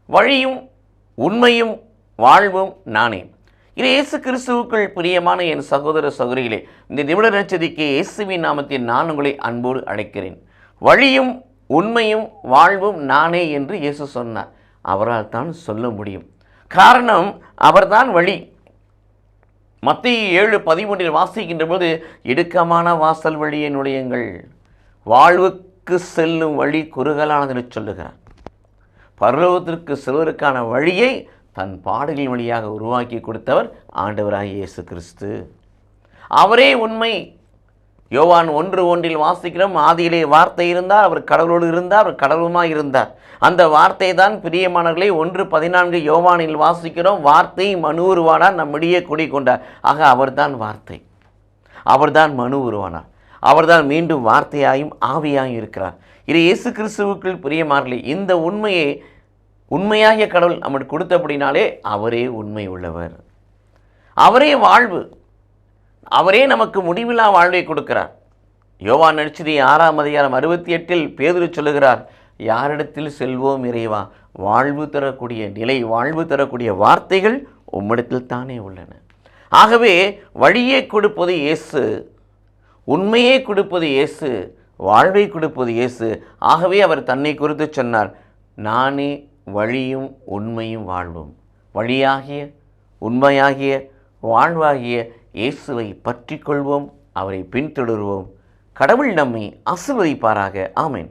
வழியும் உண்மையும் வாழ்வும் நானே. இது இயேசு கிறிஸ்துவுக்குள் பிரியமான என் சகோதர சகோதரிகளே, இந்த நிமிட நற்செய்திக்கு இயேசுவின் நாமத்தில் நான் உங்களை அன்போடு அழைக்கிறேன். வழியும் உண்மையும் வாழ்வும் நானே என்று இயேசு சொன்னார். அவரால் தான் சொல்ல முடியும். காரணம், அவர்தான் வழி. மத்தேயு 7:13 வாசிக்கின்ற போது, இடுக்கமான வாசல் வழியை நுழையுங்கள், வாழ்வுக்கு செல்லும் வழி குறுகலானது என்று சொல்லுகிறார். பரலோகத்திற்கு செல்வதற்கான வழியை தன் பாடுகளின் வழியாக உருவாக்கி கொடுத்தவர் ஆண்டவராகிய இயேசு கிறிஸ்து. அவரே உண்மை. யோவான் 1:1 வாசிக்கிறோம், ஆதியிலே வார்த்தை இருந்தார், அவர் கடவுளோடு இருந்தார், அவர் கடவுளுமாய் இருந்தார். அந்த வார்த்தை தான் பிரியமானவர்களே 1:14 யோவானில் வாசிக்கிறோம், வார்த்தை மனு உருவானார், நம்மிடையே குடிகொண்டார். ஆக அவர்தான் வார்த்தை, அவர்தான் மனு உருவானார், அவர்தான் மீண்டும் வார்த்தையாயும் ஆவியாயும் இருக்கிறார். இது இயேசு கிறிஸ்துவுக்குள் பிரியமானவர்களே, இந்த உண்மையை உண்மையாகிய கடவுள் நமக்கு கொடுத்தபடினாலே அவரே உண்மை உள்ளவர், அவரே வாழ்வு, அவரே நமக்கு முடிவில்லா வாழ்வை கொடுக்கிறார். யோவான் நற்செய்தி 6:68 பேதுரு சொல்லுகிறார், யாரிடத்தில் செல்வோம் இறைவா? வாழ்வு தரக்கூடிய நிலை, வாழ்வு தரக்கூடிய வார்த்தைகள் உம்மிடத்தில் தானே உள்ளன. ஆகவே வழியை கொடுப்பது இயேசு, உண்மையை கொடுப்பது இயேசு, வாழ்வை கொடுப்பது இயேசு. ஆகவே அவர் தன்னை குறித்து சொன்னார், நானே வழியும் உண்மையும் வாழ்வும். வழியாகிய உண்மையாகிய வாழ்வாகிய இயேசுவை பற்றி கொள்வோம், அவரை பின்தொடர்வோம். கடவுள் நம்மை ஆசீர்வதிப்பாராக. ஆமென்.